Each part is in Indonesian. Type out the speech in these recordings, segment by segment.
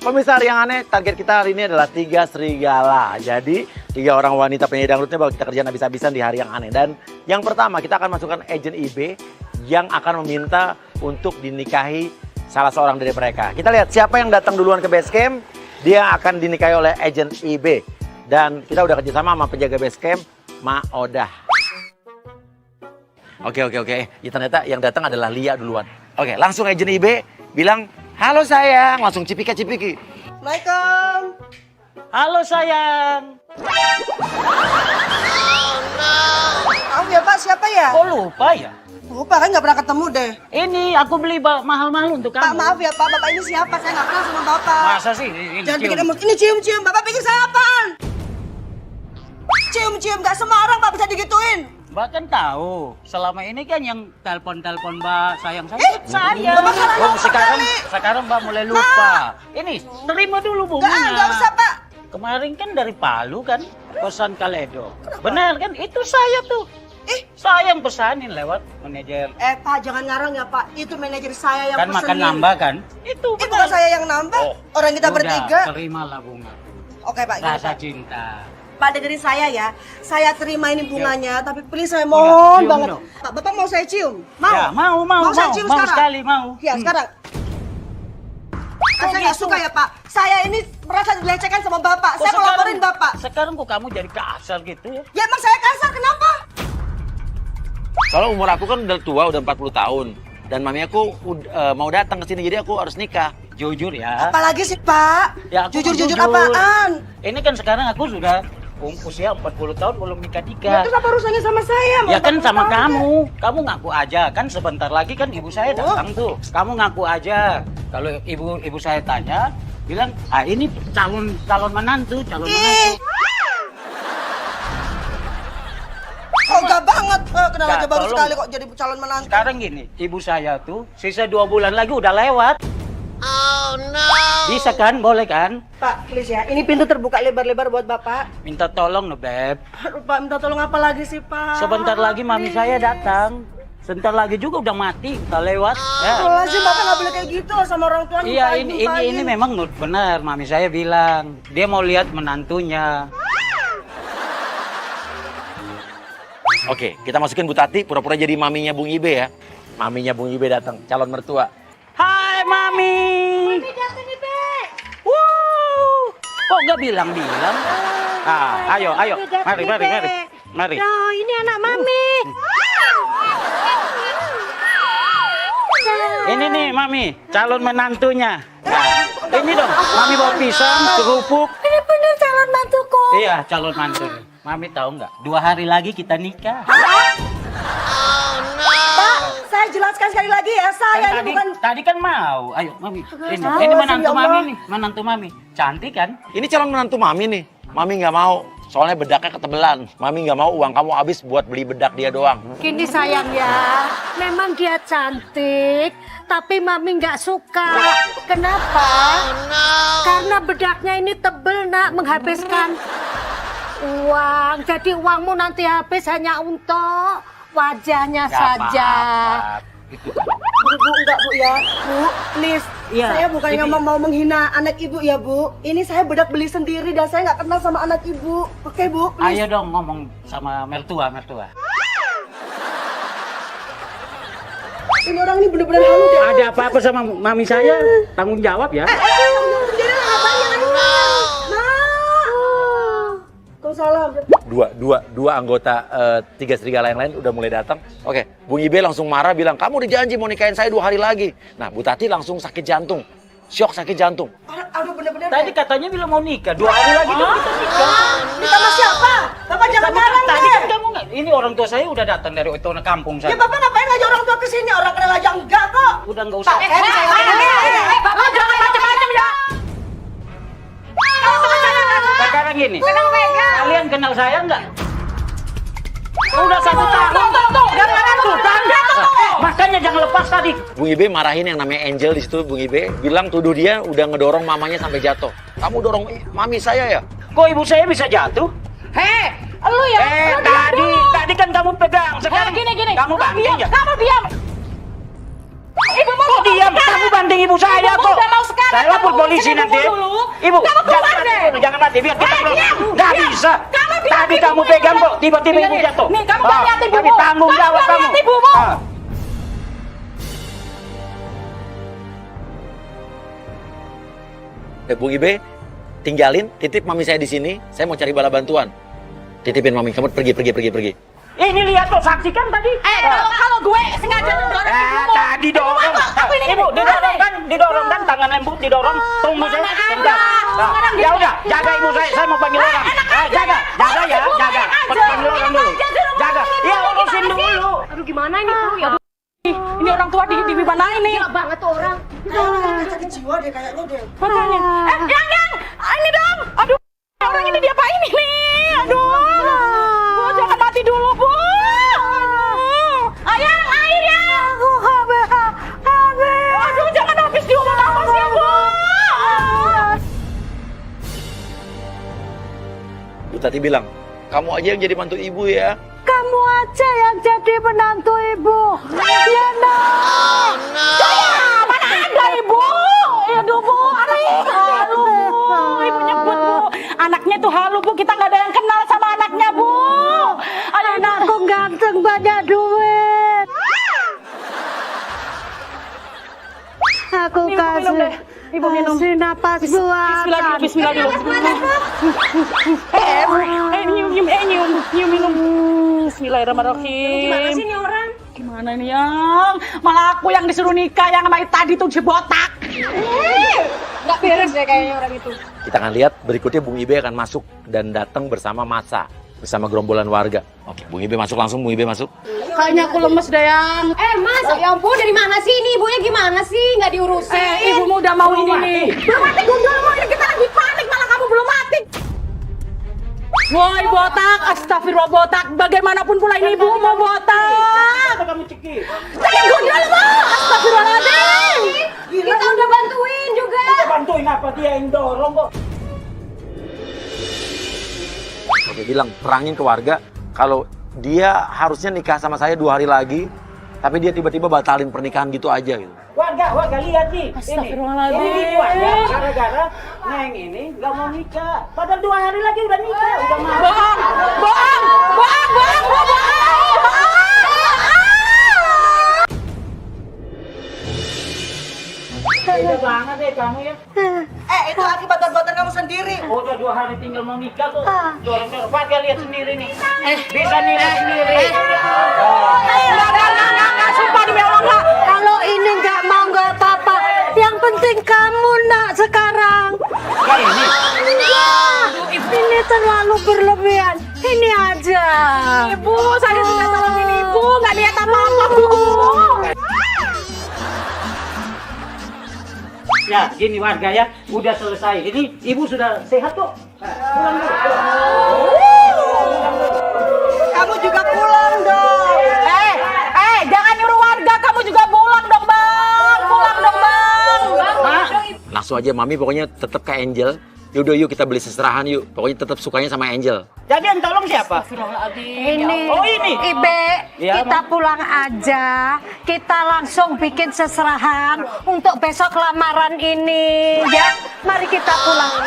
Pemirsa Hari Yang Aneh, target kita hari ini adalah 3 serigala. Jadi 3 orang wanita penyanyi dangdutnya bakal kita kerjain habis-habisan di Hari Yang Aneh. Dan yang pertama kita akan masukkan agent IB yang akan meminta untuk dinikahi salah seorang dari mereka. Kita lihat siapa yang datang duluan ke base camp, dia akan dinikahi oleh agent IB. Dan kita udah kerjasama sama penjaga base camp, Ma Odah. Oke. Ya ternyata yang datang adalah Lia duluan. Oke, langsung agent IB bilang, halo sayang, langsung cipika-cipiki. Assalamualaikum. Halo sayang. Maaf ya Pak, siapa ya? Kok lupa ya? Lupa kan nggak pernah ketemu deh. Ini aku beli mahal-mahal untuk Pak kamu. maaf ya Pak, Bapak ini siapa? Saya nggak kenal sama Bapak. Masa sih? Ini Jangan cium. bikin emosi. Ini cium-cium, Bapak pikir saya apaan? Cium-cium, nggak semua orang Pak bisa digituin. Mbak kan tahu, selama ini kan yang telepon-telepon Mbak sayang saya. Bapak salah Oh, nomor sekarang Mbak mulai lupa. Ini terima dulu bunganya. Nggak usah Pak. Kemarin kan dari Palu kan, pesan Kaledo. Benar kan? Itu saya tuh. Saya yang pesanin lewat manajer. Pak jangan ngarang ya Pak, itu manajer saya yang Kan makan pesenin. nambah kan? Itu Itu benar. bukan saya yang nambah, orang kita Udah, bertiga. terimalah bunga. Oke Pak, gini, Rasa Pak. cinta. Pak dengerin saya ya, saya terima ini bunganya, tapi please saya Iya, mohon cium banget. dong. Pak, Bapak mau saya cium? Mau? Ya, mau saya cium sekarang? sekali mau. Iya, sekarang. Saya nggak suka ya Pak, saya ini merasa dilecehkan sama Bapak, saya mau laporin Bapak. Sekarang kok kamu jadi kasar gitu ya? Ya emang saya kasar, kenapa? Kalau umur aku kan udah tua, udah 40 tahun. Dan mami aku mau datang ke sini, jadi aku harus nikah. Jujur ya. Apalagi sih Pak? Ya, aku Jujur-jujur jujur. apaan? Ini kan sekarang aku sudah usia 40 tahun belum Ya nikah-nikah. terus apa urusannya sama saya? Ya kan 40 sama tahun kamu. Kamu ngaku aja kan sebentar lagi kan ibu saya datang tuh. Kamu ngaku aja. Kalau ibu saya tanya, bilang, "Ah, ini calon menantu, calon menantu." Oh enggak banget, kenapa Nggak, aja baru tolong. sekali kok jadi calon menantu? Sekarang gini, ibu saya tuh sisa 2 bulan lagi udah lewat. Oh no. Bisa kan? Boleh kan? Pak, please ya, ini pintu terbuka lebar-lebar buat Bapak. Minta tolong no, Beb. Aduh Pak, minta tolong apa lagi sih Pak? Sebentar lagi mami saya datang. Sebentar lagi juga udah mati, udah lewat. Ya. Kalau sih Bapak nggak boleh kayak gitu loh sama orang tua. Iya, ini memang benar. Mami saya bilang, dia mau lihat menantunya. Oke, kita masukin Bu Tati, pura-pura jadi maminya Bung Ibe ya. Maminya Bung Ibe datang, calon mertua. Hai, Mami. Mami datang nih, Be. Kok nggak bilang-bilang? Ayo. Mari. Loh, ini anak Mami. Ini nih, Mami, calon menantunya. Nah, ini dong, Mami bawa pisang, kerupuk. Ini bener calon mantuku. Iya, calon mantu. Mami tahu nggak? 2 hari lagi kita nikah. Pak, saya jelaskan sekali lagi ya, saya Kan ini bukan. tadi kan mau. Ayo, Mami. Ini Awas, menantu ya Allah. Mami nih, menantu Mami. Cantik kan? Ini calon menantu mami nih. Mami nggak mau, soalnya bedaknya ketebelan. Mami nggak mau uang kamu habis buat beli bedak dia doang. Gini sayang ya, memang dia cantik, tapi Mami nggak suka. Kenapa? Karena bedaknya ini tebel nak, menghabiskan uang. Jadi uangmu nanti habis hanya untuk wajahnya Nggak saja. apa-apa. Itu kan. Bu, enggak Bu ya. Bu, please. Iya, Saya bukannya ini- mau menghina anak ibu ya Bu. Ini saya bedak beli sendiri dan saya nggak kenal sama anak ibu. Oke Bu, please. Ayo dong ngomong sama mertua. Ini orang ini bener-bener halu deh. Ada apa-apa sama mami saya? Tanggung jawab ya. Kamu sendiri lah ngapain ya? Waalaikumsalam. Dua anggota 3 serigala yang lain udah mulai datang. Oke, Bung Ibe langsung marah bilang, kamu udah janji mau nikahin saya 2 hari lagi. Nah, Bu Tati langsung sakit jantung. Syok sakit jantung. Aduh bener-bener. Tadi katanya bilang mau nikah. 2 hari lagi dong kita nikah. Kita sama siapa? Bapak jangan marah Tadi deh. kan kamu nggak. Ini orang tua saya udah datang dari kampung Ya saya. Bapak ngapain ngajak orang tua ke sini? Orang kenal aja enggak kok. Udah nggak usah. Bapak jangan macam-macam ya. Sekarang gini. Kalian kenal saya nggak? Udah 1 tahun. Tuh kan? Makanya jangan lepas tadi. Bung Ibe marahin yang namanya Angel di situ. Bung Ibe bilang tuduh dia udah ngedorong mamanya sampai jatuh. Kamu dorong mami saya ya? Kok ibu saya bisa jatuh? Lu ya. Tadi kan kamu pegang. Sekarang Gini. kamu banting ya? Kamu diam. Kok diam? Kamu banting penting ibu saya Ibu kok. udah mau sekarang, Saya lapor kamu polisi urusin nanti. ibu dulu. Ibu, Kamu keluar jangan deh. mati dulu, jangan mati. Biar kita pulang. diam. Nggak bisa. Kamu bilang Tadi ibu kamu yang pegang bilang. kok, tiba-tiba ibu Nih, jatuh. nih, kamu lihat ibumu. Tapi tanggung jawab Kamu kamu. lihat ibumu. Ah. Bung Ibe, tinggalin, titip mami saya di sini. Saya mau cari bala bantuan. Titipin mami, kamu pergi. Ini lihat tuh, saksikan tadi. Kalau gue sengaja mendorong ibumu. Tadi dorong. Aku ini Ibu didorong kan, tangan lembut didorong. Tunggu saya. Mana Sebentar. ada. Nah, Sekarang ya gini. udah, jaga ibu saya mau panggil orang. Jaga ya, jaga. Panggil orang dulu. Jaga. Ya urusin dulu. Aduh gimana ini Bu ya? Ini orang tua di mana ini? Gila banget tuh orang. Sakit jiwa deh kayaknya deh. Makanya. Yang, ini dong. Aduh, orang ini diapain ini? Aduh. Bu, jangan mati dulu, Bu. Aduh. Ayang, air ya. Aku habis. Aduh, jangan habis diomong nafas ya, Bu. Bu Tati bilang, kamu aja yang jadi mantu ibu ya. Kamu aja yang jadi menantu ibu. Ya nak. Jaya, mana ada ibu? Aduh, Bu. Halu. Ibu nyebut, Bu. Anaknya tuh halu, Bu. Kita nggak ada yang kenal sama anaknya, Bu. Ayo, Anakku ganteng banyak duit. Aku Minum deh. Ibu minum. kasih napas buatan. Bismillah dulu. Nyium minum. Bismillahirrahmanirrahim. Gimana sih ini orang? Gimana nih, Yang? Malah aku yang disuruh nikah, yang sama tadi tuh si botak. Nggak beres deh kayaknya orang itu. Kita akan lihat berikutnya Bung Ibe akan masuk dan datang bersama masa, bersama gerombolan warga. Oke, Bung Ibe masuk langsung, Bung Ibe masuk. Kayaknya aku lemes deh, Yang. Mas, ya ampun dari mana sih ini? Ibunya gimana sih? Nggak diurusin. Ibumu udah mau ini nih. Belum mati gundulmu, ini kita lagi panik, malah kamu belum mati. Woi botak, astagfirullah botak. Bagaimanapun pula ini ibumu botak. Apa kamu cekik? Tapi gundulmu, astagfirullahaladzim. Kita udah bantuin juga. Kita bantuin apa dia yang dorong kok? Oke, bilang terangin ke warga kalau dia harusnya nikah sama saya 2 hari lagi, tapi dia tiba-tiba batalin pernikahan gitu aja gitu. Warga lihat nih. Astagfirullahaladzim. Ini warga gara-gara Neng ini nggak mau nikah. Padahal 2 hari lagi udah nikah, udah mau. Bohong. Beda banget deh kamu ya. Itu akibat perbuatan kamu sendiri. Udah 2 hari tinggal mau nikah kok. Dorong-dorong. Warga lihat sendiri nih. Bisa nilai sendiri. Enggak, sumpah demi Allah enggak. Kalau ini nggak mau nggak apa-apa. Yang penting kamu nak sekarang. Kayak ini. Ini terlalu berlebihan. Ini aja. Ibu, saya sudah tolongin ibu, nggak niat apa-apa, Bu. Ya, gini warga ya, udah selesai. Ini ibu sudah sehat kok. Pulang dulu. Kamu juga pulang dong. Jangan nyuruh warga, kamu juga pulang dong, Bang. Pulang dong, Bang. Langsung aja mami pokoknya tetap ke Angel. Yaudah yuk kita beli seserahan yuk. Pokoknya tetap sukanya sama Angel. Jadi yang tolong siapa? Ini. Oh, ini. Ibe, Ya, kita pulang aja. Kita langsung bikin seserahan untuk besok lamaran ini. Ya, mari kita pulang.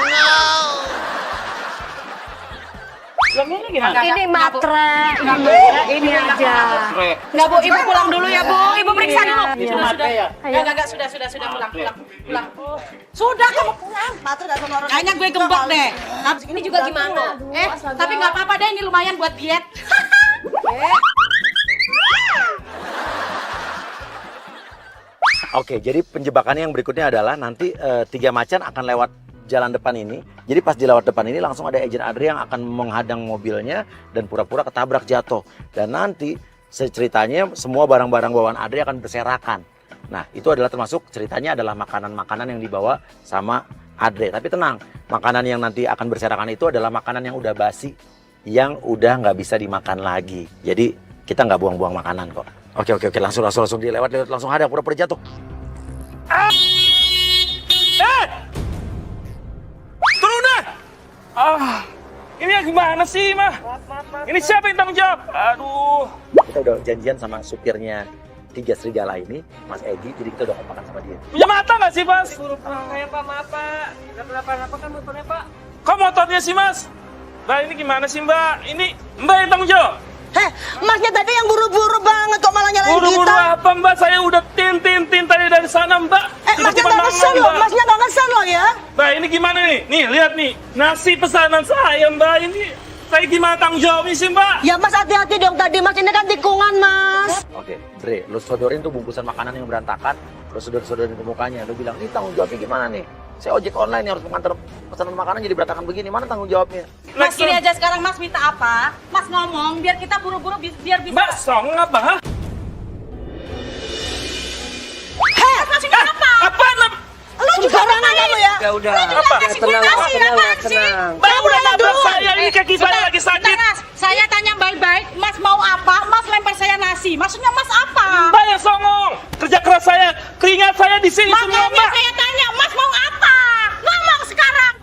Yang ini gimana? Ini matre. Ini aja. Nggak, Bu, ibu pulang dulu ya, Bu. Ibu periksa dulu. Itu matre ya? Enggak, sudah pulang. Sudah, kamu pulang. Matre nggak sama orang. Kayaknya gue gembok deh. Ini juga gimana? Tapi nggak apa-apa deh, ini lumayan buat diet. Oke, jadi penjebakannya yang berikutnya adalah nanti 3 macan akan lewat jalan depan ini. Jadi pas di lewat depan ini langsung ada Agent Adri yang akan menghadang mobilnya dan pura-pura ketabrak jatuh. Dan nanti ceritanya semua barang-barang bawaan Adri akan berserakan. Nah, itu adalah termasuk ceritanya adalah makanan-makanan yang dibawa sama Adri. Tapi tenang, makanan yang nanti akan berserakan itu adalah makanan yang udah basi, yang udah nggak bisa dimakan lagi. Jadi kita nggak buang-buang makanan kok. Oke, langsung dilewat langsung hadang pura-pura jatuh. Turun dah! Ini yang gimana sih, Mah? Ini siapa yang tanggung jawab? Aduh. Kita udah janjian sama supirnya tiga serigala ini, Mas Egi, jadi kita udah kompakan sama dia. Punya mata nggak sih, Mas? Kayak Pak, maaf Pak. Kenapa kan motornya Pak? Kok motornya sih, Mas? Mbak, ini gimana sih, Mbak? Ini Mbak yang tanggung jawab. Heh, masnya tadi yang buru-buru banget kok malah nyalain Buru-buru kita. apa, Mbak? Saya udah tin tadi dari sana, Mbak. Masnya Tiba-tiba nggak nangis, ngesen loh, Mbak. masnya nggak ngesen loh ya. Mbak, ini gimana nih? Nih, lihat nih. Nasi pesanan saya, Mbak. Ini saya gimana tanggung jawabnya sih, Mbak? Ya Mas hati-hati dong tadi, Mas ini kan tikungan Mas. Oke, Bre, lo sodorin tuh bungkusan makanan yang berantakan, lo sodor-sodorin ke mukanya, lo bilang, ini tanggung jawabnya gimana nih? Saya ojek online yang harus mengantar pesanan makanan jadi berantakan begini, mana tanggung jawabnya? Mas gini aja sekarang Mas minta apa? Mas ngomong biar kita buru-buru biar bisa. Mbak, song apa, ha? Mas masih minta apa? Apaan? Lu juga orang lu ya. Ya udah. Apa? Tenang. Mbak, udah nabrak saya. Ini kaki saya lagi sakit. Bentar, Mas. Saya tanya baik-baik, Mas mau apa? Mas lempar saya nasi. Maksudnya Mas apa? Mbak yang songong. Kerja keras saya, keringat saya di sini semua, Makanya Mbak. saya tanya, Mas mau apa? Ngomong sekarang.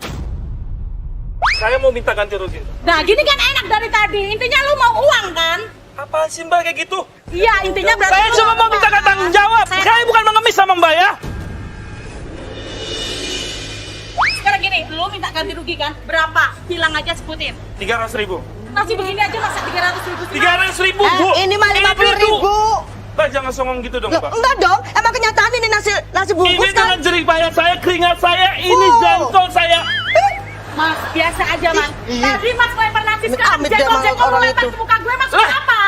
Saya mau minta ganti rugi. Nah, gini kan enak dari tadi. Intinya lu mau uang kan? Apa sih, Mbak, kayak gitu? Iya, intinya berarti Saya lu cuma mau minta tanggung jawab. Saya bukan mengemis sama Mbak ya. Sekarang gini, lu minta ganti rugi kan? Berapa? Bilang aja sebutin. 300.000. Nasi begini aja masa 300.000 sih? 300.000, Bu. Ini mah 50.000. Mbak, jangan songong gitu dong, Loh, Mbak. enggak dong, emang kenyataan ini nasi bungkus Ini kan? dengan jerih payah saya, keringat saya, ini Oh. jengkol saya. Mas, biasa aja, Mas. Tadi Mas lempar nasi sekarang Amit-amit dia jengkol-jengkol orang lempar itu. ke muka gue, Mas Lah. apa?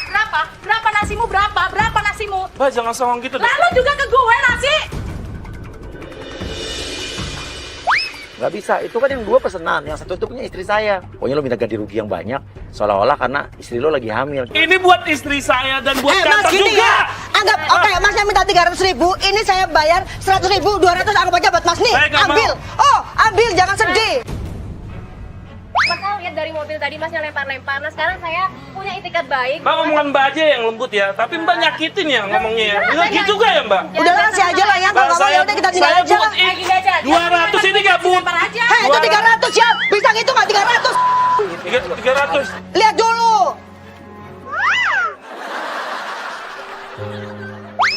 Berapa? Berapa nasimu? Berapa? Berapa nasimu? Mbak, jangan songong gitu dong. Lalu juga ke gue nasi. Nggak bisa, itu kan yang dua pesenan, yang satu itu punya istri saya. Pokoknya lo minta ganti rugi yang banyak, seolah-olah karena istri lo lagi hamil. Ini buat istri saya dan buat Mas kantor gini juga. ya, anggap oke Masnya minta 300.000, ini saya bayar 100.000, 200 anggap aja buat Mas nih, Saya nggak ambil. Oh, ambil, jangan sedih. Mas kalau lihat dari mobil tadi Masnya lempar-lempar. Nah sekarang saya punya itikat baik. Mbak, omongan Mbak aja yang lembut ya, tapi Mbak nyakitin ya ngomongnya ya. Nggak gitu juga ya, Mbak? Udah kasih aja lah ya, kalau kamu ya udah kita tinggal saya aja lah. buat Gini aja. 200 ini nggak, Bu? Lempar aja. Hei, itu 300 ya, bisa gitu nggak 300? 300. Lihat dulu.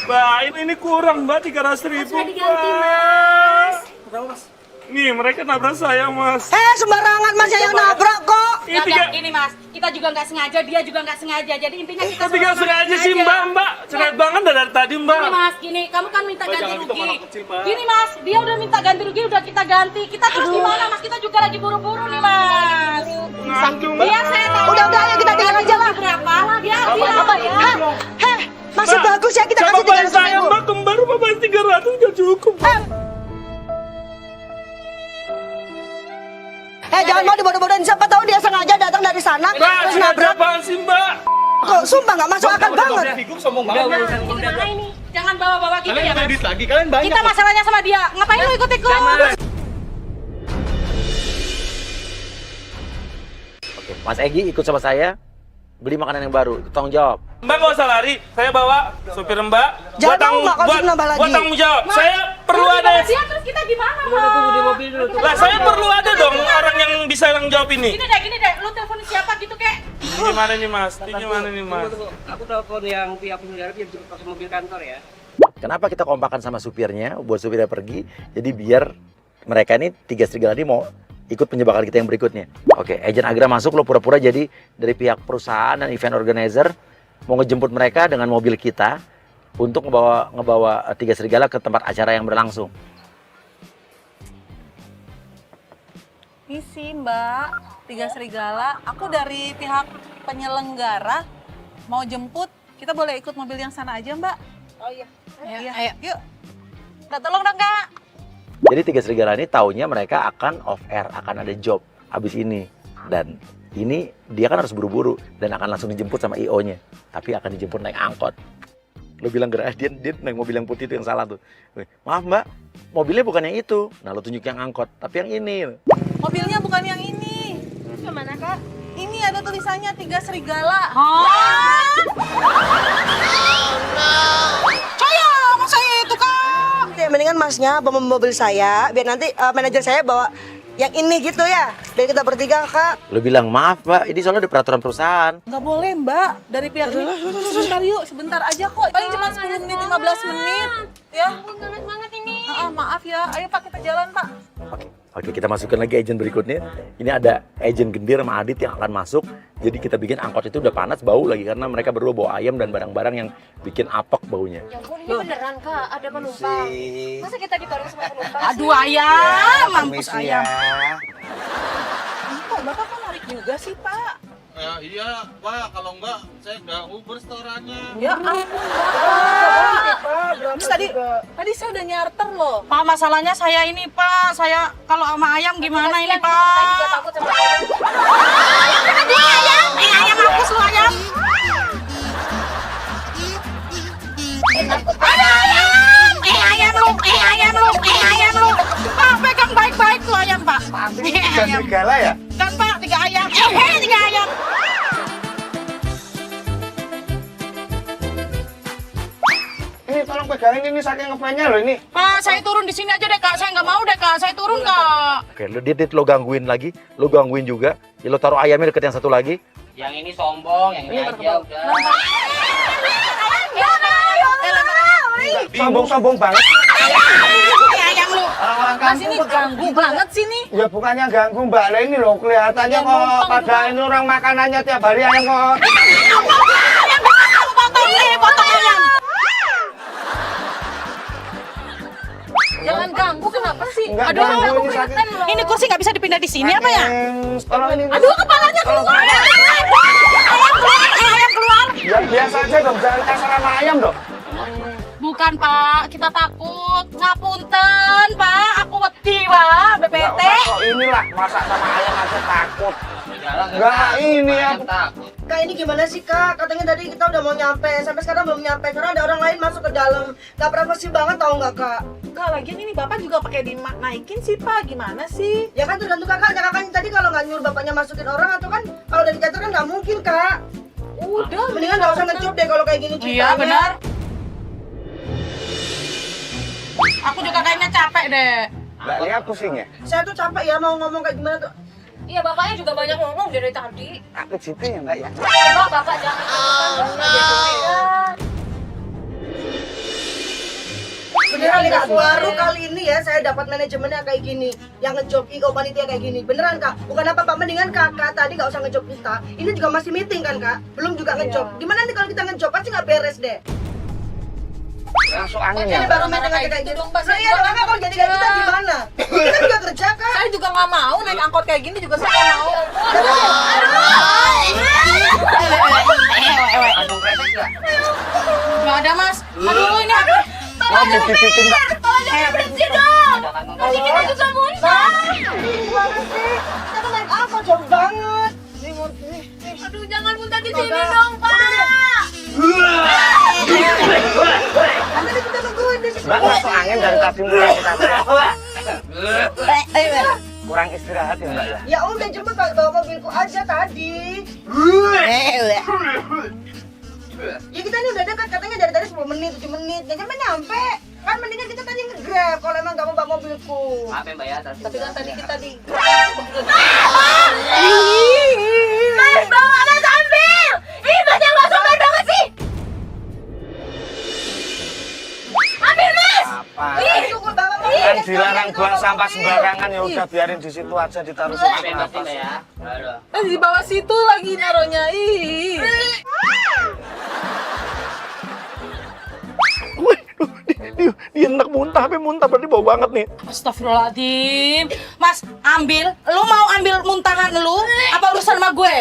Mbak, ini kurang, Mbak, 300.000. Sudah diganti, Mas. Berapa, Mas? Nih, mereka nabrak saya, Mas. Sembarangan Masnya yang nabrak kok. Ini Nggak, tiga. gini Mas, kita juga nggak sengaja, dia juga nggak sengaja. Jadi intinya kita Tapi nggak sama-sama sengaja sih, Mbak. Sengaja banget dari tadi, Mbak. Gini Mas, gini, kamu kan minta Mbak, ganti jangan gitu, rugi. anak kecil, Mbak. Gini Mas, dia udah minta ganti rugi, udah kita ganti. Kita terus gimana Mas? Kita juga lagi buru-buru nih Mas. Ngandung, Mbak. Biar saya tahu. Udah, ayo kita tinggal aja lah. Berapa? Dia Apa ya? Masih Mbak, bagus ya kita sama kasih Mbak saya, 300.000. Mbak, kembar Mbak 300 nggak cukup. Jangan mau dibodoh-bodohin, siapa tahu dia sengaja datang dari sana Mbak, terus sengaja nabrak. apaan sih, Mbak? Kok sumpah nggak masuk akal banget. Gimana ini? Jangan bawa-bawa gitu ya Mas. lagi, kalian banyak. Kita masalahnya sama dia. Ngapain lu ikut-ikut? Oke, Mas Egi ikut sama saya, beli makanan yang baru, ikut tanggung jawab. Mbak nggak usah lari, saya bawa supir Mbak. Jangan Buat tanggung- mau, Mbak, kalau buat- nambah lagi. buat tanggung jawab. Mas, Saya perlu lu ada. dibawa dia terus kita gimana Mas? Tunggu di mobil dulu. Lah, saya perlu ada dong orang yang bisa tanggung jawab ini. Gini deh, lu teleponin siapa gitu kek? Gimana nih, Mas? Ini gimana nih, Mas? Aku telepon yang pihak penyelenggara biar jemput pakai mobil kantor ya. Kenapa kita kompakan sama supirnya, buat supirnya pergi, jadi biar mereka ini tiga serigala ini mau ikut penjebakan kita yang berikutnya. Oke, agent Agra masuk, lo pura-pura jadi dari pihak perusahaan dan event organizer mau ngejemput mereka dengan mobil kita untuk ngebawa tiga serigala ke tempat acara yang berlangsung. Isi Mbak, tiga serigala. Aku dari pihak penyelenggara mau jemput. Kita boleh ikut mobil yang sana aja Mbak? Oh iya. Ayo. Yuk. Udah tolong dong Kak. Jadi tiga serigala ini taunya mereka akan off air, akan ada job habis ini. Dan ini dia kan harus buru-buru dan akan langsung dijemput sama IO-nya. Tapi akan dijemput naik angkot. Lo bilang gerak, dia naik mobil yang putih itu yang salah tuh. Maaf Mbak, mobilnya bukan yang itu. Nah lo tunjuk yang angkot, tapi yang ini. Mobilnya bukan yang ini. Kemana Kak? Ini ada tulisannya tiga serigala. Mendingan Masnya bawa mobil saya, biar nanti manajer saya bawa yang ini gitu ya? Biar kita bertiga, Kak. Lu bilang maaf Pak, ini soalnya ada peraturan perusahaan. Nggak boleh mbak, dari pihak ini. Sebentar yuk, sebentar aja kok. Paling cuma 10 menit, 15 menit. Ya. Panas banget ini. Maaf ya, ayo Pak kita jalan Pak. Oke, kita masukkan lagi agent berikutnya. Ini ada agent Gendir sama Adit yang akan masuk. Jadi kita bikin angkot itu udah panas, bau lagi karena mereka berdua bawa ayam dan barang-barang yang bikin apek baunya. Ya ampun, ini beneran Kak, ada penumpang. Masa kita dibareng sama penumpang? Aduh ayam, mampus ayam. Kok Bapak kok narik juga sih Pak? Iya Pak, kalau enggak saya ganggu restorannya. Ya ampun Bapak. Terus tadi saya udah nyarter loh. Pak, masalahnya saya ini Pak, saya kalau sama ayam gimana ini Saya juga Pak? takut sama ayam. Ayam mampus lu ayam. Ada ayam! Ayam lu! Pak, pegang baik-baik tuh ayam Pak. Tiga serigala ya? Kan Pak, 3 ayam. 3 ayam. Ini tolong pegangin ini saking ngefanya loh ini. Pak, saya turun di sini aja deh Kak. Saya nggak mau deh Kak. Saya turun Kak. Oke, lo gangguin lagi, lo gangguin juga. Ya, lo taruh ayamnya deket yang satu lagi. Yang ini sombong, yang ini aja udah. Sombong-sombong banget. Ayam lu. Orang-orang Mas kampung ini ganggu banget sih nih. ya bukannya ganggu Mbak lah ini loh kelihatannya Ya, kok numpang pada ini orang makanannya tiap hari ayam kok. Potong ayam. Jangan ganggu kenapa sih? Enggak Aduh, ganggu aku ini sakit. Ini kursi nggak bisa dipindah di sini apa ya? Tolong ini. Aduh, kepalanya keluar. Ayam keluar. Ya biasa aja dong, jangan kasar sama ayam dong. Bukan Pak, kita takut. Ngapunten Pak, aku wedi Pak, BPT. Kok inilah masak sama ayam aja takut. Enggak ini ya. Kak, ini gimana sih, Kak? Katanya tadi kita udah mau nyampe. Sampai sekarang belum nyampe. Karena ada orang lain masuk ke dalam. Gak privasi banget, tau nggak, Kak? Enggak, lagian ini Bapak juga pakai dinaikin sih Pak. Gimana sih? Ya kan tergantung kakaknya. Kakaknya tadi kalau nggak nyuruh bapaknya masukin orang atau kan kalau udah dicatat kan nggak mungkin, Kak. Udah, Mendingan nggak usah ngecup deh kalau kayak gini ceritanya. Iya benar. Aku juga kayaknya capek deh. Mbak Lia pusing ya? Saya tuh capek ya mau ngomong kayak gimana tuh. Iya, bapaknya juga banyak ngomong dari tadi. Aku situ ya Mbak ya? Coba bapak jangan. Beneran nih, Kak, baru kali ini ya saya dapat manajemennya kayak gini. Yang ngejob ego panitia kayak gini. Beneran, Kak. Bukan apa-apa, mendingan Kakak tadi nggak usah ngejob kita. Ini juga masih meeting kan, Kak? Belum juga ngejob. Gimana nih kalau kita ngejob pasti nggak beres deh. Langsung angin Ini ya? baru main dengan kayak gitu. Nah, iya dong, Kakak kalau jadi kayak kita gimana? Kita juga kerja, Kak. saya juga nggak mau naik angkot kayak gini juga saya nggak mau. Nggak ada Mas. Aduh ini apa? Mau dititipin Mbak? Berhenti dong. Nanti kita bisa muntah. Gimana sih? Kita naik apa jauh banget. Aduh, jangan muntah di sini dong, Pak. Nanti kita nungguin di sini. Mbak langsung angin dari tadi mulai kita. Kurang istirahat ya Mbak ya? Ya udah jemput bawa mobilku aja tadi. Ya kita ini udah dekat, katanya dari tadi 10 menit, 7 menit. Ya sampai nyampe. Kan mendingan kita tadi nge-grab kalau emang gak mau bawa mobilku. Maaf ya Mbak ya, Tapi kan tadi kita di Mas, bawa Mas ambil. Ih, Mas yang gak sopan banget sih. Ambil, Mas. Apa? Ih, tunggu bawa mobil. Kan dilarang buang sampah sembarangan ya udah biarin di situ aja ditaruh situ. Maafin Kenapa Mbak sih? ya. Aduh. di bawah situ lagi naruhnya. Ih. Dia enak muntah, tapi muntah berarti bau banget nih. Astagfirullahaladzim. Mas, ambil. Lu mau ambil muntahan lu? Apa urusan sama gue?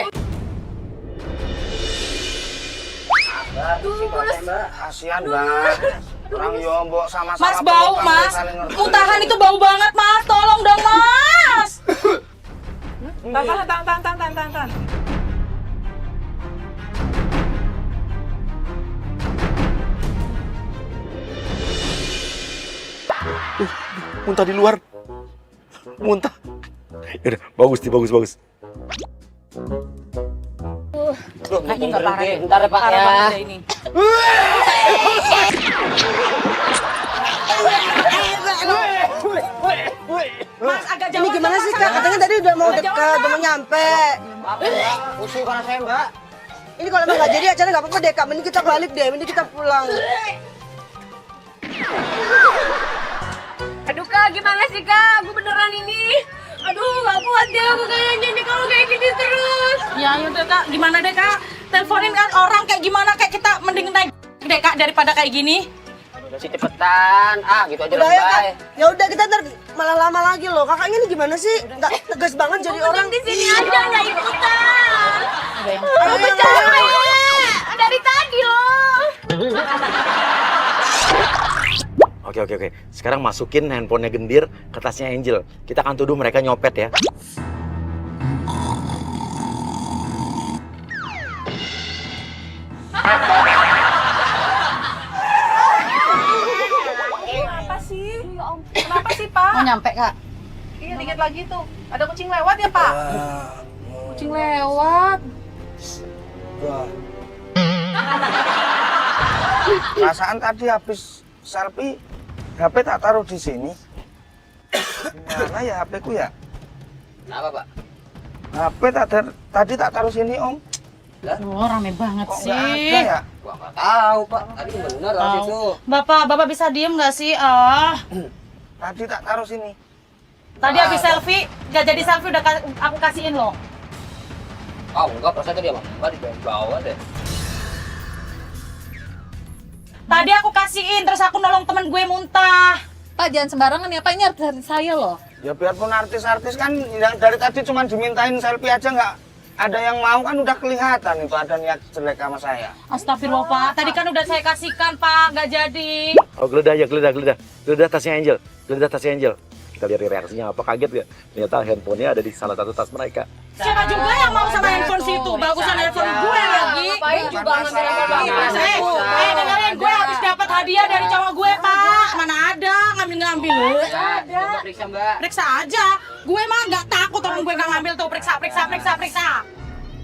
Kasihan Mbak. Orang Yombok sama-sama. Mas bau, penumpang Mas. saling ngerti. Muntahan itu bau banget, Mas. Tolong dong, Mas. Tahan. Muntah di luar. Muntah. Yaudah, bagus nih, bagus. Kayaknya nggak parah deh. Bentar ya Pak Parah ya. banget deh ini. Mas agak Ini jauh. gimana sih Kak? Katanya tadi udah mau dekat, udah mau nyampe. Pusing karena saya mbak. Ini kalau emang nggak jadi acara nggak apa-apa deh Kak. Mending kita balik deh, mending kita pulang. Aduh Kak, gimana sih Kak? Aku beneran ini. Aduh, gak kuat deh aku kayaknya nih kalau kayak gini terus. Ya yaudah Kak, gimana deh Kak? Teleponin kan orang kayak gimana, kayak kita mending naik deh Kak daripada kayak gini. Udah sih cepetan. Gitu aja Udah ya Kak. lebay. Ya udah kita ntar malah lama lagi loh. Kakaknya ini gimana sih? Nggak tegas banget jadi orang. Di sini aja nggak ikutan. Ayo, Aku capek dari tadi loh. Oke. Sekarang masukin handphonenya Gendir ke tasnya Angel. Kita akan tuduh mereka nyopet ya. Kenapa sih? Kenapa sih, Pak? Mau nyampe Kak? Iya, dikit lagi tuh. Ada kucing lewat ya, Pak? Kucing lewat. Perasaan tadi habis selfie, HP tak taruh di sini. Gimana ya HP ku ya? Kenapa Pak? HP tadi tak taruh sini Om. Oh, rame banget Kok sih. nggak ada ya? Gua nggak tahu Pak. Tadi bener harus itu. Bapak bisa diem nggak sih? Tadi tak taruh sini. Tadi habis selfie, nggak jadi selfie udah aku kasihin loh. Enggak, perasaan tadi emang Mbak di bawah deh. Tadi aku kasihin, terus aku nolong temen gue muntah. Pak, jangan sembarangan ya, Pak. Ini artis saya loh. Ya biarpun artis-artis kan yang dari tadi cuma dimintain selfie aja nggak ada yang mau kan udah kelihatan itu ada niat jelek sama saya. Astagfirullah Pak, tadi kan udah saya kasihkan Pak, nggak jadi. Oh, geledah ya, geledah. Geledah tasnya Angel. Kita lihat reaksinya apa, kaget gak? Ternyata handphonenya ada di salah satu tas mereka. Siapa juga yang mau sama handphone situ? Bagusan handphone gue lagi. Ngapain juga ngambil handphone Dengerin, gue habis dapat hadiah dari cowok gue Pak. Mana ada ngambil. Coba periksa Mbak. Periksa aja. Gue mah nggak takut orang gue nggak ngambil tuh. Periksa.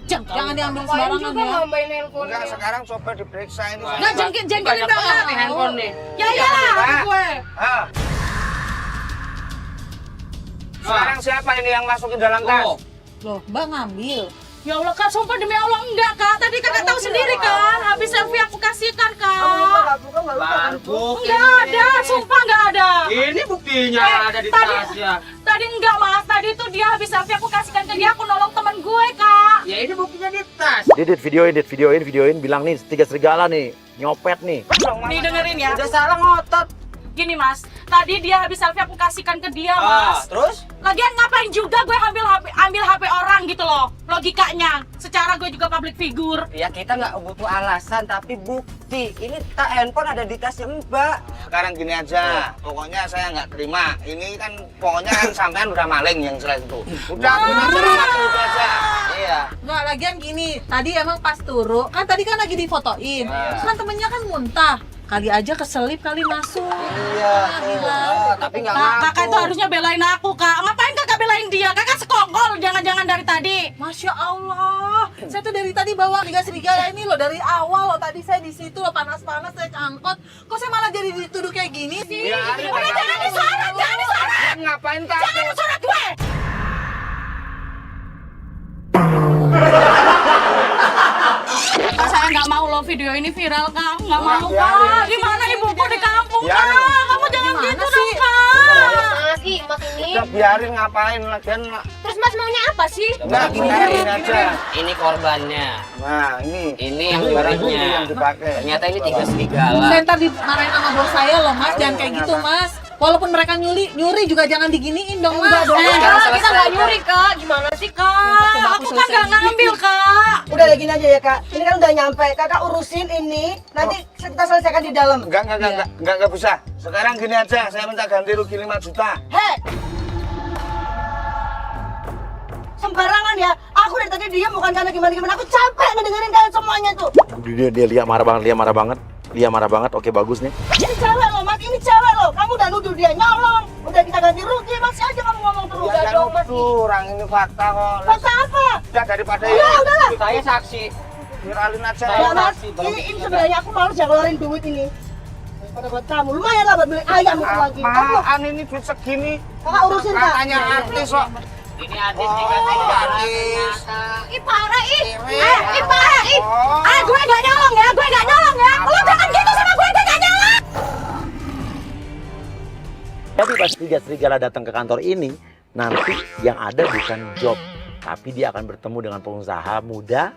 Jangan diambil Ngapain sembarangan juga ya. nambahin handphone. Enggak, sekarang coba diperiksa ini. Nggak jengkelin banget. handphone nih. Ya iyalah Pak. gue. Ah. Sekarang siapa ini yang masukin dalam tas? Loh, Mbak ngambil. Ya Allah Kak, sumpah demi Allah enggak Kak. Tadi Kakak tahu sendiri kan. Habis selfie aku kasihkan Kamu lupa Kak. nggak buka nggak lupa kan? Enggak ada, sumpah enggak ada. Ini buktinya ada di tadi- tasnya. Tadi enggak Mas, tadi tuh dia habis selfie aku kasihkan ke dia, aku nolong temen gue Kak. Ya ini buktinya di tas. Dit, videoin, bilang nih tiga serigala nih, nyopet nih. Nih dengerin ya. Udah salah ngotot. Gini Mas, tadi dia habis selfie aku kasihkan ke dia Mas. Terus? Lagian ngapain juga gue ambil HP orang gitu loh, logikanya. Secara gue juga public figure. Ya kita nggak butuh alasan tapi bukti. Ini handphone ada di tasnya Mbak. Sekarang gini aja, pokoknya saya nggak terima. Ini kan pokoknya kan sampean udah maling yang selain itu. Udah terima itu aja. Iya. Nggak, lagian gini. Tadi emang pas turu, kan tadi kan lagi difotoin. Iya. Kan temennya kan muntah. Kali aja keselip, kali masuk. Iya. Tapi nggak Kak, ngaku. kakak itu harusnya belain aku Kak. Ngapain kakak belain dia? Kakak sekongkol jangan-jangan dari tadi. Masya Allah, saya tuh dari tadi bawa Liga Serigala ini loh, dari awal loh. Tadi saya di situ loh, panas-panas saya angkot. Kok saya malah jadi dituduh kayak gini sih? Udah jangan disorot. Ngapain Jangan takut? disorot gue. Kak, saya nggak mau loh video ini viral Kak. Nggak mau Kak. Gimana ibuku di kampung Kak? Kamu jangan gitu dong Kak. Mas, Mas ini. Udah biarin ngapain lagian. Terus Mas maunya apa sih? Enggak, biarin aja. Ini korbannya. Nah, ini. Ini yang barang bukti nyurinya. yang dipakai. Ternyata ini 3 serigala. Saya ntar dimarahin sama bos saya loh mas, jangan kayak gitu mas. Walaupun mereka nyuri juga jangan diginiin dong mas. Kak, kita nggak nyuri Kak. Gimana sih Kak? Aku kan nggak ngambil Kak. Udah lagi aja ya Kak. Ini kan udah nyampe. Kakak urusin ini. Nanti kita selesaikan di dalam. Enggak bisa. Sekarang gini aja, saya minta ganti rugi 5 juta. Hei! Sembarangan ya. Aku dari tadi diam bukan karena gimana-gimana. Aku capek ngedengerin kalian semuanya tuh. Dia Lia marah banget. Oke, bagus nih. Ini cewek loh mas, ini cewek loh. Kamu udah nuduh dia nyolong. Udah kita ganti rugi, masih aja kamu ngomong terus. Ya dong, orang ini fakta kok. Fakta apa? Udah daripada Ya udahlah. Saya saksi. viralin aja. Ya mas, ini sebenarnya aku malu jangan ngeluarin duit ini. Pada buat kamu, lumayan lah buat beli ayam itu lagi. Apaan ini duit segini? Kakak urusin kak. Katanya artis kok. Ini artis Artis. Ih parah ih. Ih parah ih. Gue gak nyolong ya, gue gak nyolong ya. Lo jangan gitu sama gue gak nyolong. Tapi pas tiga serigala datang ke kantor ini, nanti yang ada bukan job, tapi dia akan bertemu dengan pengusaha muda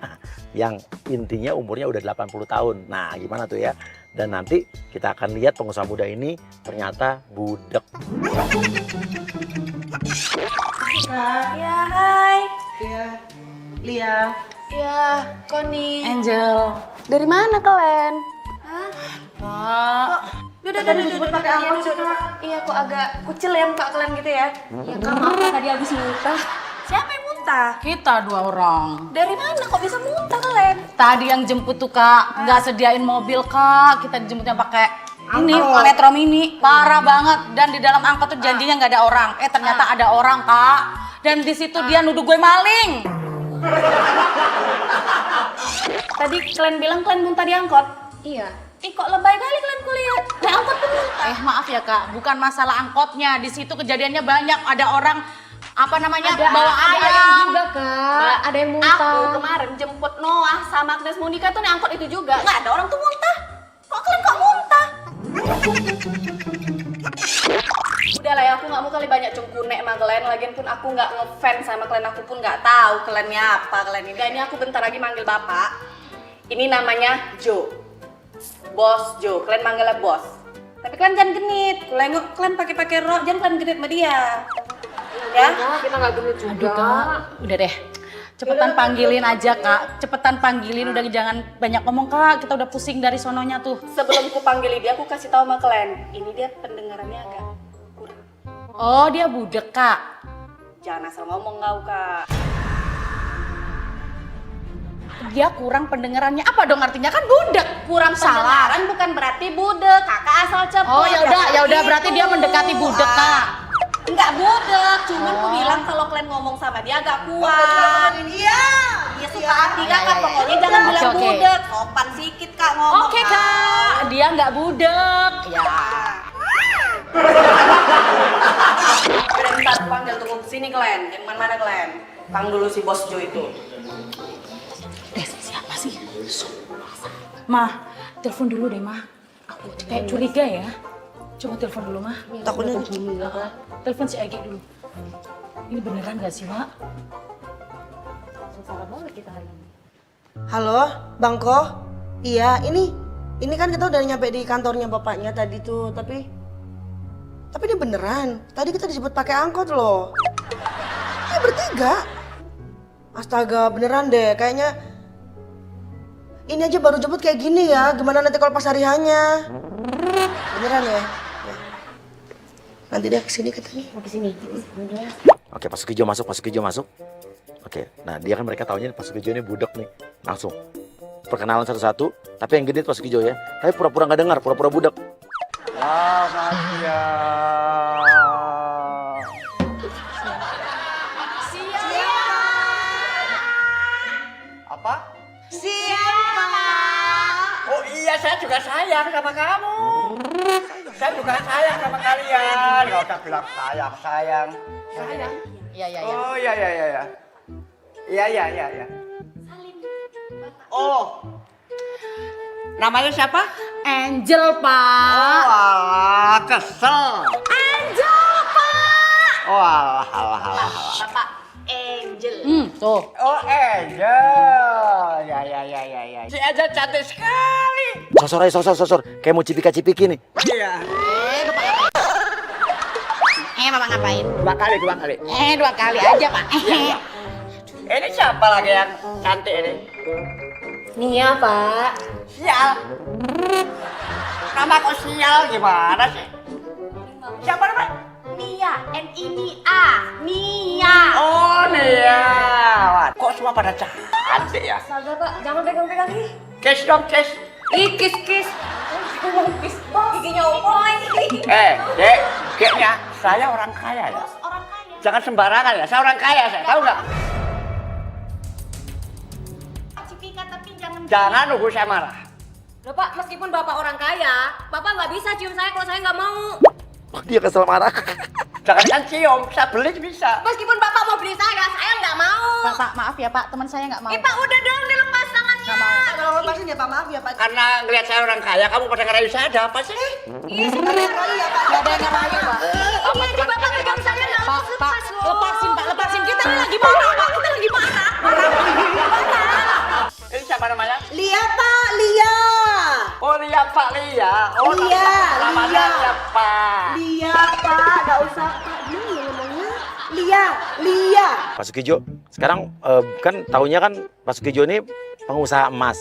yang intinya umurnya udah 80 tahun. Nah, gimana tuh ya? Dan nanti kita akan lihat pengusaha muda ini ternyata budek. Ya hai. Iya, Lia. Ya, Koni. Angel. Dari mana kalian? Udah disebut pakai angkot sih kak. Iya kok agak kucil ya muka kalian gitu ya. Ya kak maaf Kak, tadi habis muntah. Siapa yang muntah? Kita 2 orang. Dari mana kok bisa muntah kalian? Tadi yang jemput tuh kak, nggak sediain mobil kak. Kita dijemputnya pakai ini Metro Mini. Parah banget. Dan di dalam angkot tuh janjinya nggak ada orang. Ternyata ada orang kak. Dan di situ dia nuduh gue maling. Tadi kalian bilang kalian muntah di angkot? Iya. Ih kok lebay kali kalian kulihat. Nah angkot tuh muntah. Maaf ya kak, bukan masalah angkotnya. Di situ kejadiannya banyak. Ada orang bawa ayam juga kak. Ada yang muntah. Aku Kemarin jemput Noah sama Agnes Monica tuh nih angkot itu juga. Nggak ada orang tuh muntah. Kok kalian kok muntah? Udah lah ya, aku nggak mau kali banyak cengkunek sama kalian. Lagian pun aku nggak ngefans sama kalian. Aku pun nggak tahu kaliannya apa kalian ini. Ini aku bentar lagi manggil bapak. Ini namanya Joe. Bos Joe. Kalian manggilnya bos. Tapi kalian jangan genit. Kalian pakai rok, jangan kalian genit sama dia. Ya? Kita nggak genit juga. Aduh kak, udah deh. Cepetan panggilin aja kak, cepetan panggilin, udah jangan banyak ngomong kak, kita udah pusing dari sononya tuh. Sebelum aku panggil dia, aku kasih tahu sama kalian. Ini dia pendengarannya agak kurang. Oh dia budek kak. Jangan asal ngomong kau kak. Dia kurang pendengarannya, apa dong artinya kan budek? Kurang salah. pendengaran bukan berarti budek. Kakak asal cepet. Oh ya udah berarti dia mendekati budek kak. Enggak budek, cuman aku bilang kalau kalian ngomong sama dia agak kuat. Iya. Dia suka hati kakak, pokoknya jangan bilang Oke. budek. Sopan sedikit kak ngomong. Oke kak, dia nggak budek. Ya. Bentar aku panggil tunggu sini kalian. Yang mana kalian? Panggil dulu si bos Joe itu. Siapa sih? Mah, telepon dulu deh mah. Aku kayak curiga ya. Coba telepon dulu mah. Takutnya Telepon si Egi dulu. Ini beneran gak sih mak? Halo, Bang Ko. Iya, ini kan kita udah nyampe di kantornya bapaknya tadi tuh, tapi dia beneran. Tadi kita disebut pakai angkot loh. Bertiga. Astaga, beneran deh. Kayaknya ini aja baru jemput kayak gini ya. Gimana nanti kalau pas hari hanya? Beneran ya? Ya. Nanti dia kesini katanya. Mau kesini. Oke, Pak Sukijo masuk. Oke, nah dia kan mereka taunya Pak Sukijo ini budek nih. Langsung perkenalan satu-satu, tapi yang gede Pak Sukijo ya. Tapi pura-pura nggak dengar, pura-pura budek. Nadia. Apa? Siapa? Oh iya, saya juga sayang sama kamu. Saya juga sayang sama kalian. Gak usah bilang sayang. Sayang? Iya. Oh iya. Iya. Oh. Namanya siapa? Angel pak. Oh alah, kesel. Angel pak. Oh alah. Bapak Angel. Tuh. Oh Angel. Ya. Si Angel cantik sekali. Sosor. Kayak mau cipika-cipiki nih. Iya. Bapak ngapain? Dua kali. 2 kali aja pak. Ini siapa lagi yang cantik ini? Nia pak. Sial. Nama kok sial gimana sih? Siapa namanya? Nia, N-I-N-I-A. Nia. Oh Nia. Wah, kok semua pada cantik ya? Sabar pak, jangan pegang-pegang ih. Kiss dong, kiss. Ih, kiss. Giginya opoy. Deknya saya orang kaya ya. Orang kaya. Jangan sembarangan ya, saya orang kaya saya, tahu nggak? Cipika tapi jangan. Jangan nunggu saya marah. Loh Pak, meskipun Bapak orang kaya, Bapak nggak bisa cium saya kalau saya nggak mau. Oh, dia kesel marah. Jangan kan cium, saya beli bisa. Meskipun Bapak mau beli saya nggak mau. Pak, maaf ya Pak, teman saya nggak mau. Pak udah dong dilepas tangannya. Kalau lepasin ya Pak, maaf ya Pak. Karena ngelihat saya orang kaya, kamu pada ngerayu saya ada apa sih? Iya sebenarnya kali ya Pak. Nggak ada yang ngerayu Pak. Ini Bapak pegang saya nggak Pak, mau Pak, lepas loh. lepasin Pak, lepasin. Kita ini lagi marah Pak, kita lagi marah. Ini siapa namanya? Lia Pak, Lia. Oh, Lia Pak Lia. Oh, Lia, namanya Lia. siapa? Lia Pak, nggak usah Pak. Gimana ya ngomongnya? Lia, Lia. Pak Sukijo, sekarang kan tahunya kan Pak Sukijo ini pengusaha emas.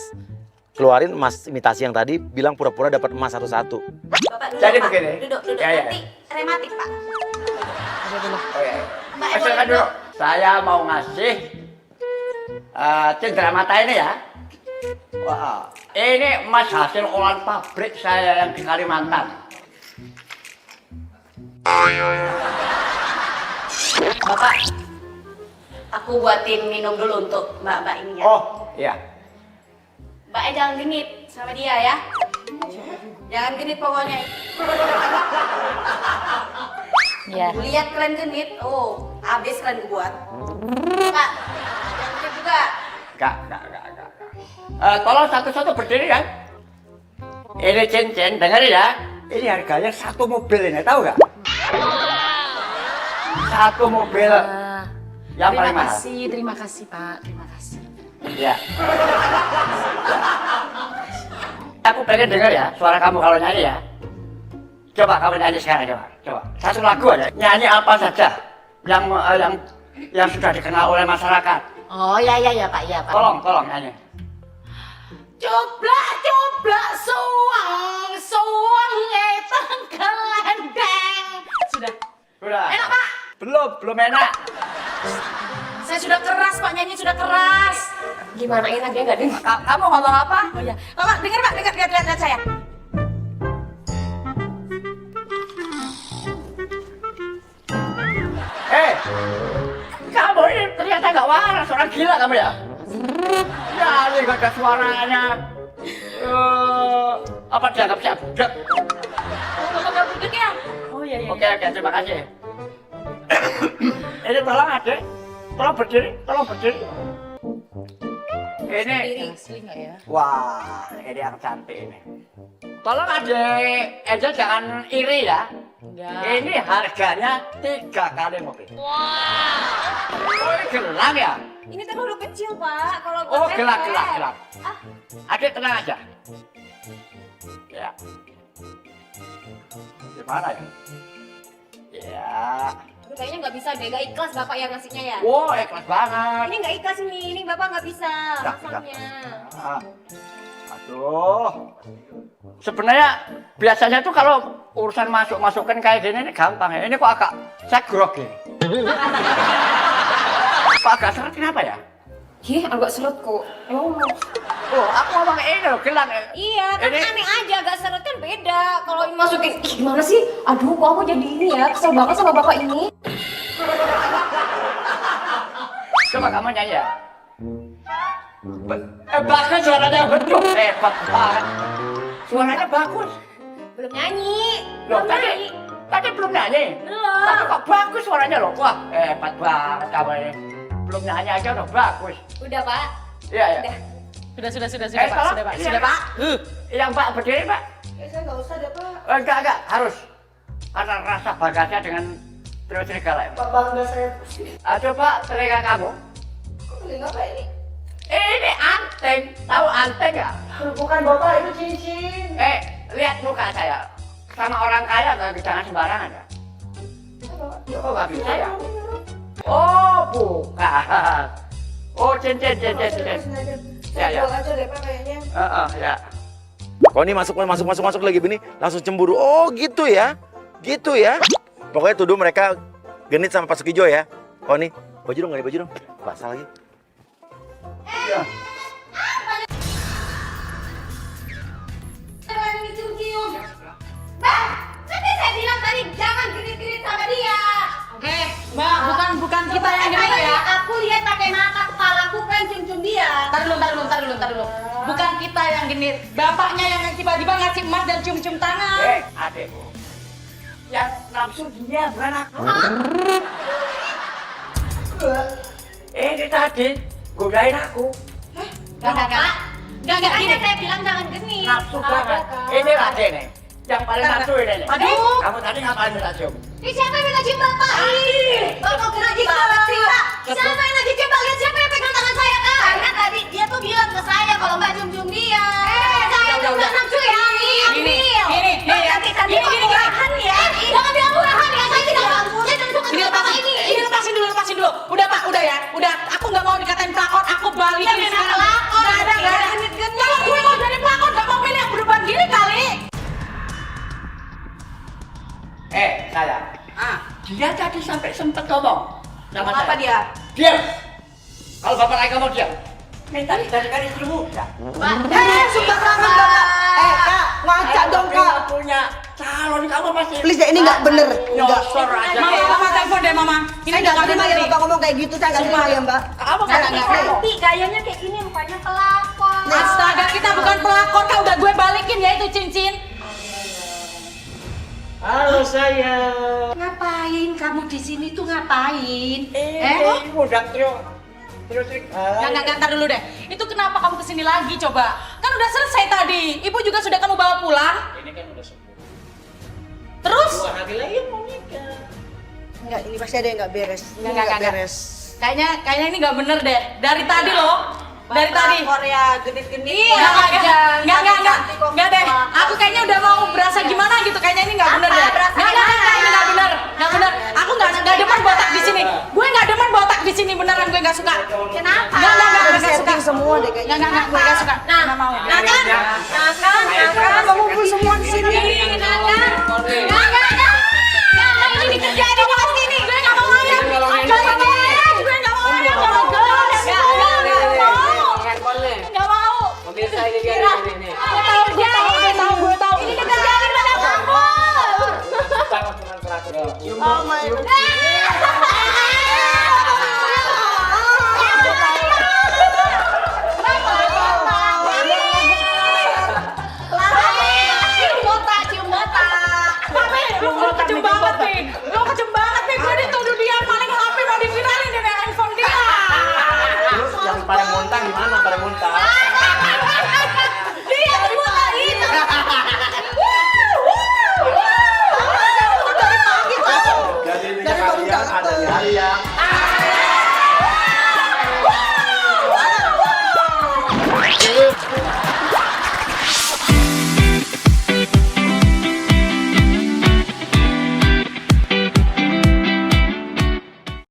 Keluarin emas imitasi yang tadi, bilang pura-pura dapat emas satu-satu. Bapak duduk, Jadi Pak. begini. Duduk, Ya, ya. nanti rematik Pak. Oh, ya. Mbak, Silakan boleh dulu. Saya mau ngasih cendera mata ini ya. Wah, ini emas hasil olahan pabrik saya yang di Kalimantan. Bapak, aku buatin minum dulu untuk mbak-mbak ini ya. Oh, iya. Mbaknya jangan genit sama dia ya. Jangan genit pokoknya. Iya. Lihat kalian genit, oh habis kalian buat. Kak, jangan genit juga. Enggak. Tolong satu-satu berdiri ya. Ini cincin, dengerin ya. Ini harganya satu mobil ini, tahu nggak? Satu mobil yang paling mahal. Terima kasih Pak, terima kasih. Ya. Aku pengen dengar ya suara kamu kalau nyanyi ya. Coba kamu nyanyi sekarang coba. Satu lagu aja. Nyanyi apa saja yang sudah dikenal oleh masyarakat. Oh ya Pak, ya Pak. Tolong nyanyi. Coblak suang ngeteng kelendeng. Sudah. Sudah. Enak Pak. Belum enak. Saya sudah keras Pak, nyanyi sudah keras. Gimana enak dia nggak dengar? Kamu ngomong apa? Oh ya. Pak, dengar Pak, lihat saya. Kamu ini ternyata nggak waras, orang gila kamu ya. Ya, ini gak ada suaranya. Apa dianggap siap? Bapak nggak budek ya? Oh iya. Oke, terima kasih. Ini tolong adik, tolong berdiri. Ini, Asli nggak ya? wah, ini yang cantik ini. Tolong adik, Angel jangan iri ya. Enggak. Ini harganya 3 kali mobil. Wow. Oh, ini gelang ya? Ini terlalu kecil Pak. Kalau Oh, buat gelap. saya. Adik tenang aja. Ya. Gimana ya? Ya. Aduh, kayaknya nggak bisa deh, nggak ikhlas Bapak yang ngasihnya ya. Wow, ikhlas banget. Ini nggak ikhlas ini Bapak nggak bisa Tidak. masangnya. Ah. Aduh. Sebenarnya biasanya tuh kalau urusan masukin kayak gini ini gampang ya. Ini kok agak saya grogi. Kok agak seret kenapa ya? Ih, agak seret kok. Emang Oh, aku ngomong ini loh, gelang. Iya, kan Ini- aneh aja, agak seret kan beda. Kalau ini masukin gimana sih? Aduh, kok aku jadi ini ya? Kesel banget sama bapak ini. Coba kamu nyanyi ya. Bahkan suaranya betul. Hebat banget. Suaranya bagus. belum nyanyi. Loh, Belum nyanyi. tadi belum nyanyi. Belum. Tapi kok bagus suaranya loh. Wah, hebat banget kamu ini. Belum nyanyi aja udah bagus. Udah Pak. Iya, ya. Udah. Sudah Pak, tolong. sudah Pak, Iya, sudah Pak. Yang Pak berdiri, Pak. Saya nggak usah deh Pak. Enggak, harus. Karena rasa bagasnya dengan terus serigala. Pak bangga saya pusing. Coba telinga kamu. Beli apa ini? Ini anting. Tahu anting nggak? Bukan Bapak, itu cincin. Lihat muka saya. Sama orang kaya jangan sembarangan ya. Kok nggak bisa ya? Oh, bukan. Oh, cincin. Ya. Jual aja deh Pak kayaknya. Ya. Kok ini masuk lagi begini langsung cemburu. Oh gitu ya. Pokoknya tuduh mereka genit sama Pak Sukijo ya. Kok nih baju dong, nggak ada baju dong. Basah lagi. Ya. Tapi saya bilang tadi jangan genit-genit sama dia. Mbak, bukan kita yang gini ya. Aku lihat pakai mata kepalaku kan cium-cium dia. Tar dulu. Bukan kita yang genit. Bapaknya yang tiba-tiba ngasih emas dan cium-cium tangan. Adekku. Yang nafsu dia bukan aku. Ini tadi godain aku. Enggak, gini saya bilang jangan genit. Nafsu banget. Ini Raden nih. Yang paling nafsu ini nih. Aduh. Kamu tadi ngapain minta cium? Ini siapa yang minta cium bapak? Bapak kena cium banget sih, Pak. Siapa yang lagi cium? Lihat siapa yang pegang tangan saya, Kak? Karena tadi dia tuh bilang ke saya kalau Mbak cium-cium dia. Saya tuh nggak nafsu ya. Gini. Nanti murahan ya. Jangan bilang murahan ya. Saya tidak suka Ini sama bapak ini. Ini lepasin dulu. Udah Pak, udah ya. Udah, aku nggak mau dikatain pelakor. Aku balikin Iya, sekarang. pelakor. Nggak ada. Kalau gue mau jadi pelakor, nggak mau pilih yang berubah gini kali. Sayang. Dia tadi sampai sempet ngomong sama Apa saya. dia? Diam. Kalau bapak lagi ngomong diam. Minta dijadikan istri muda. Sembarangan bapak. Kak, ngaca dong kak. Punya calon kamu masih. Please ya, ini nggak bener. Nggak. Nyosor aja. Mama telepon deh, Mama. Ini nggak terima ya bapak ngomong kayak gitu. Saya nggak terima ya mbak. Kamu Nanti gayanya kayak gini rupanya pelakor. Astaga, kita bukan pelakor, Kak. Udah gue balikin ya itu cincin. Halo sayang. Ngapain kamu di sini tuh ngapain? Udah terus. Nggak, ntar dulu deh. Itu kenapa kamu kesini lagi coba? Kan udah selesai tadi. Ibu juga sudah kamu bawa pulang. Ini kan udah sembuh. Terus? 2 hari lagi mau nikah. Enggak, ini pasti ada yang nggak beres. Ini Nggak. beres. Kayaknya ini nggak bener deh. Dari tadi loh. Dari tadi. Korea genit-genit. Iya, nggak deh. Aku kayaknya udah mau berasa gimana gitu. Kayaknya ini nggak bener deh. Nggak, ini nggak bener. Aku nggak demen botak di sini. Gue nggak demen botak di sini beneran gue nggak suka. Kenapa? Nggak suka. Setting semua deh kayaknya. Nggak, gue nggak suka. Nggak mau.